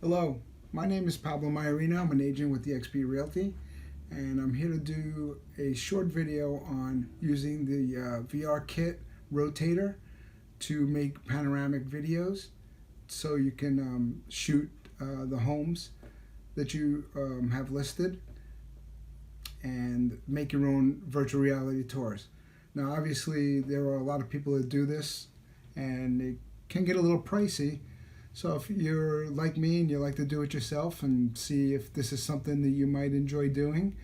Hello, my name is Pablo Maiorino. I'm an agent with eXp Realty, and I'm here to do a short video on using the VRkit rotator to make panoramic videos so you can shoot the homes that you have listed and make your own virtual reality tours. Now, obviously, there are a lot of people that do this, and it can get a little pricey. So if you're like me and you like to do it yourself and see if this is something that you might enjoy doing,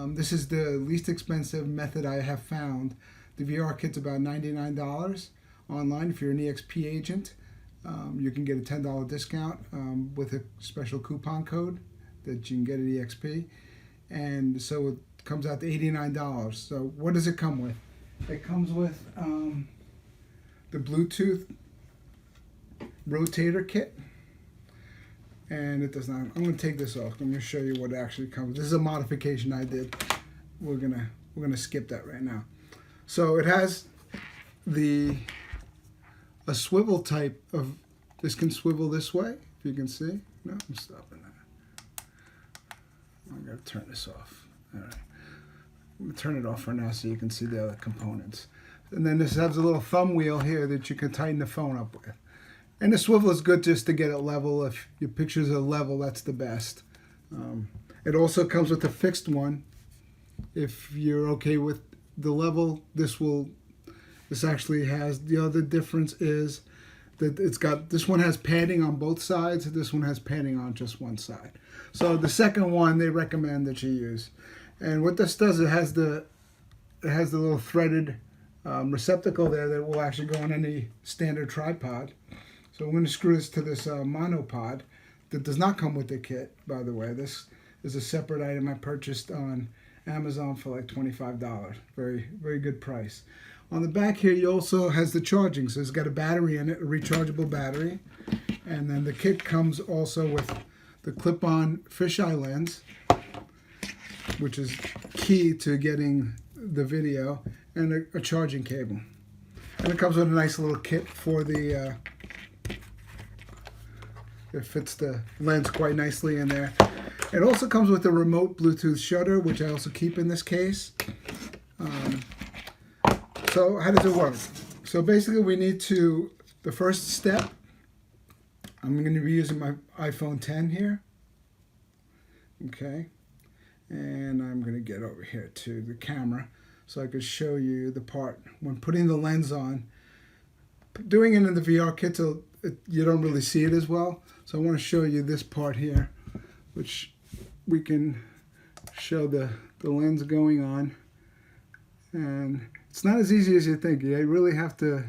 this is the least expensive method I have found. The VRkit's about $99 online. If you're an eXp agent, you can get a $10 discount with a special coupon code that you can get at eXp. And so it comes out to $89. So what does it come with? It comes with the Bluetooth rotator kit, and it does not. I'm going to take this off. I'm going to show you what actually comes. This is a modification I did. We're gonna skip that right now. So it has a swivel type of. This can swivel this way, if you can see. No, I'm stopping that. I'm going to turn this off. All right. I'm going to turn it off for now so you can see the other components. And then this has a little thumb wheel here that you can tighten the phone up with. And the swivel is good just to get it level. If your pictures are level, that's the best. It also comes with a fixed one. If you're okay with the level, this actually has, the other difference is that this one has padding on both sides, this one has padding on just one side. So the second one they recommend that you use. And what this does, it has the little threaded receptacle there that will actually go on any standard tripod. So I'm going to screw this to this monopod that does not come with the kit, by the way. This is a separate item I purchased on Amazon for like $25. Very, very good price. On the back here, you also has the charging. So it's got a battery in it, a rechargeable battery. And then the kit comes also with the clip-on fisheye lens, which is key to getting the video, and a charging cable. And it comes with a nice little kit for the it fits the lens quite nicely in there. It also comes with a remote Bluetooth shutter, which I also keep in this case. So how does it work? So basically we need to, the first step, I'm going to be using my iPhone 10 here. Okay. And I'm going to get over here to the camera so I could show you the part when putting the lens on. Doing it in the VRkit, you don't really see it as well. So I want to show you this part here, which we can show the lens going on. And it's not as easy as you think. You really have to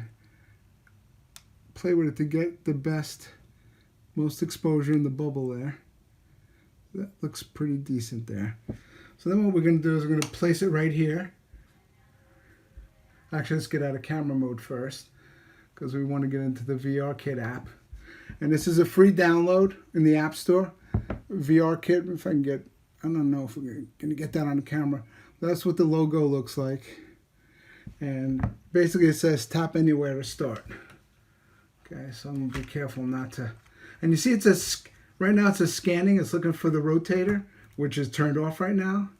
play with it to get the most exposure in the bubble there. That looks pretty decent there. So then what we're going to do is we're going to place it right here. Actually, let's get out of camera mode first, because we want to get into the VRkit app. And this is a free download in the App Store. VRkit, if I can get, I don't know if we're going to get that on the camera. That's what the logo looks like. And basically it says tap anywhere to start. Okay, so I'm going to be careful not to. And you see it says, right now it says scanning. It's looking for the rotator, which is turned off right now.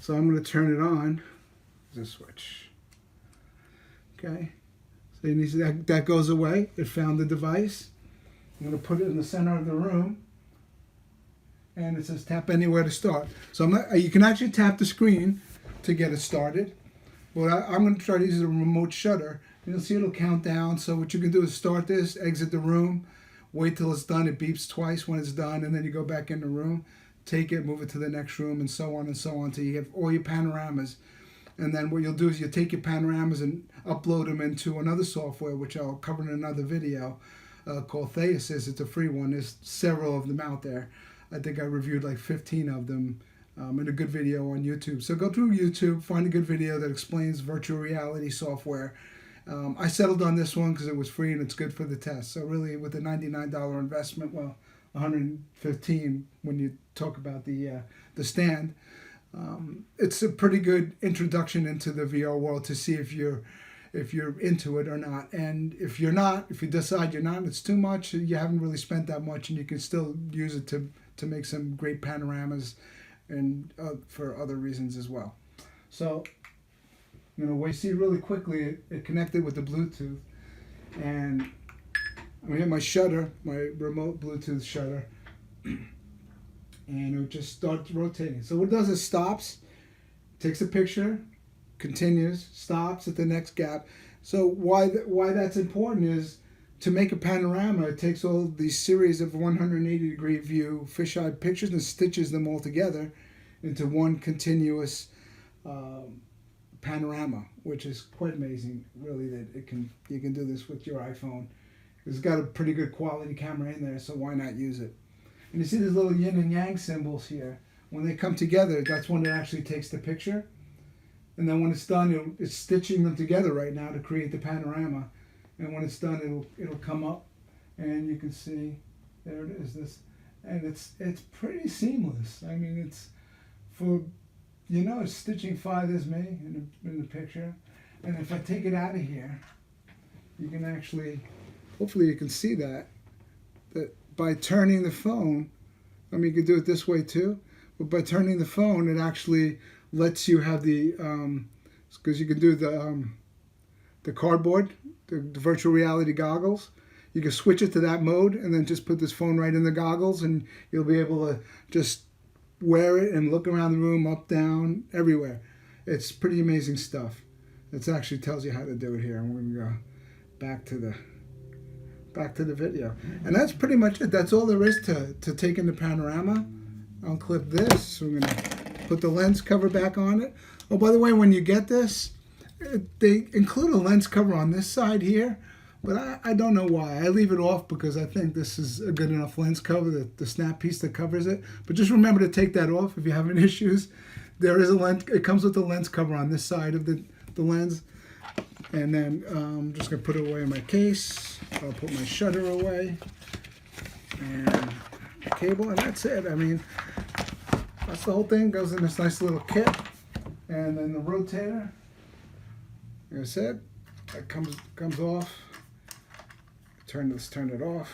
So I'm going to turn it on. There's a switch. Okay. So you see that goes away. It found the device. I'm going to put it in the center of the room. And it says tap anywhere to start. So you can actually tap the screen to get it started. But I'm going to try to use the remote shutter. And you'll see it'll count down. So what you can do is start this, exit the room, wait till it's done. It beeps twice when it's done. And then you go back in the room, take it, move it to the next room, and so on until you have all your panoramas. And then what you'll do is you'll take your panoramas and upload them into another software, which I'll cover in another video, called Theasys. It's a free one. There's several of them out there. I think I reviewed like 15 of them in a good video on YouTube. So go through YouTube, find a good video that explains virtual reality software. I settled on this one because it was free and it's good for the test. So really, with a $99 investment, well, $115 when you talk about the stand. It's a pretty good introduction into the VR world to see if if you're into it or not. And if you're not, if you decide you're not, it's too much, you haven't really spent that much, and you can still use it to make some great panoramas and for other reasons as well. So, you know, we see really quickly it connected with the Bluetooth, and I'm gonna hit my shutter, my remote Bluetooth shutter, and it just starts rotating. So what it does is stops, takes a picture, continues, stops at the next gap. So why that's important is to make a panorama, it takes all these series of 180-degree view fisheye pictures and stitches them all together into one continuous panorama, which is quite amazing, really, that you can do this with your iPhone. It's got a pretty good quality camera in there, so why not use it? And you see these little yin and yang symbols here. When they come together, that's when it actually takes the picture. And then when it's done, it's stitching them together right now to create the panorama. And when it's done, it'll come up, and you can see, there it is. And it's pretty seamless. I mean, it's for, you know, it's stitching 5 is me in the picture. And if I take it out of here, you can actually, hopefully you can see that by turning the phone, I mean, you could do it this way too, but by turning the phone, it actually lets you have the, because you can do the cardboard, the virtual reality goggles. You can switch it to that mode and then just put this phone right in the goggles, and you'll be able to just wear it and look around the room, up, down, everywhere. It's pretty amazing stuff. It actually tells you how to do it here. I'm going to go back to the video. And that's pretty much it. That's all there is to taking the panorama. Unclip this. We're going to put the lens cover back on it. Oh, by the way, when you get this, they include a lens cover on this side here, but I don't know why. I leave it off because I think this is a good enough lens cover, the snap piece that covers it. But just remember to take that off if you're having issues. There is a lens. It comes with a lens cover on this side of the lens. And then I'm just going to put it away in my case. I'll put my shutter away. And the cable, and that's it. I mean, that's the whole thing. Goes in this nice little kit. And then the rotator, like I said, that comes off. Turn it off.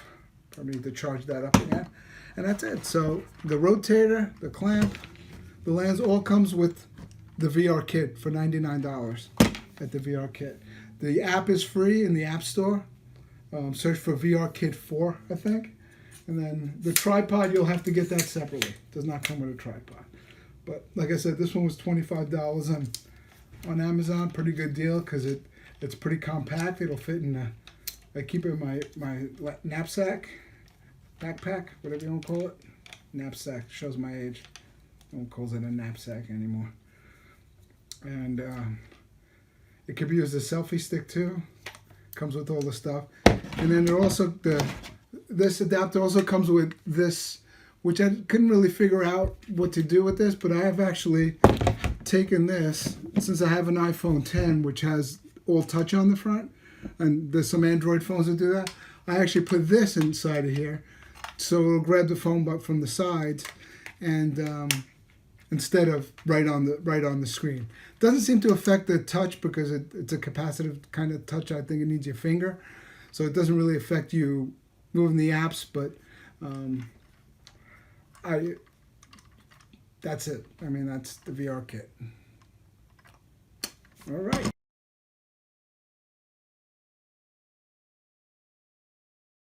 Probably need to charge that up again. And that's it. So the rotator, the clamp, the lens, all comes with the VRkit for $99 at the VRkit. The app is free in the App Store. Search for VRkit 4, I think. And then the tripod, you'll have to get that separately. It does not come with a tripod. But like I said, this one was $25 on Amazon. Pretty good deal because it's pretty compact. It'll fit in I keep it in my knapsack, backpack, whatever you want to call it. Knapsack shows my age. No one calls it a knapsack anymore. And it could be used as a selfie stick too. Comes with all the stuff. And then there also this adapter also comes with this, which I couldn't really figure out what to do with this, but I have actually taken this, since I have an iPhone 10, which has all touch on the front, and there's some Android phones that do that. I actually put this inside of here, so it'll grab the phone but from the sides, and instead of right on the screen. Doesn't seem to affect the touch because it's a capacitive kind of touch. I think it needs your finger, so it doesn't really affect you moving the apps. But that's it. I mean, that's the VRkit. All right.